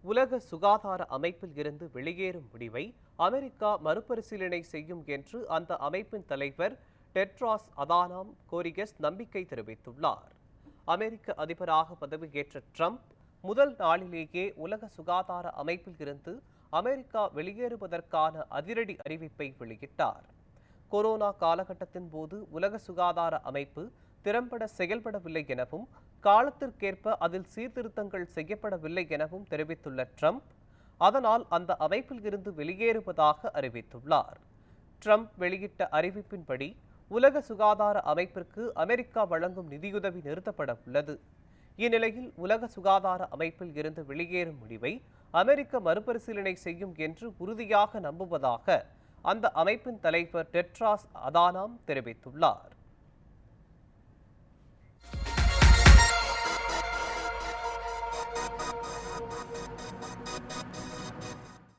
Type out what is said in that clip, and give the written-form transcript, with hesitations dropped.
உலக சுகாதார அமைப்பில் இருந்து வெளியேறும் முடிவை அமெரிக்கா மறுபரிசீலனை செய்யும் என்று அந்த அமைப்பின் தலைவர் டெட்ராஸ் அதானாம் கோரிகஸ் நம்பிக்கை தெரிவித்துள்ளார். அமெரிக்க அதிபராக பதவியேற்ற ட்ரம்ப் முதல் நாளிலேயே உலக சுகாதார அமைப்பில் இருந்து அமெரிக்கா வெளியேறுவதற்கான அதிரடி அறிவிப்பை வெளியிட்டார். கொரோனா காலகட்டத்தின் போது உலக சுகாதார அமைப்பு திறம்பட செயல்படவில்லை எனவும் காலத்திற்கேற்ப அதில் சீர்திருத்தங்கள் செய்யப்படவில்லை எனவும் தெரிவித்துள்ள ட்ரம்ப் அதனால் அந்த அமைப்பில் இருந்து வெளியேறுவதாக அறிவித்துள்ளார். ட்ரம்ப் வெளியிட்ட அறிவிப்பின்படி உலக சுகாதார அமைப்பிற்கு அமெரிக்கா வழங்கும் நிதியுதவி நிறுத்தப்பட உள்ளது. இந்நிலையில் உலக சுகாதார அமைப்பில் இருந்து வெளியேறும் முடிவை அமெரிக்க மறுபரிசீலனை செய்யும் என்று உறுதியாக நம்புவதாக அந்த அமைப்பின் தலைவர் டெட்ராஸ் அதானாம் தெரிவித்துள்ளார்.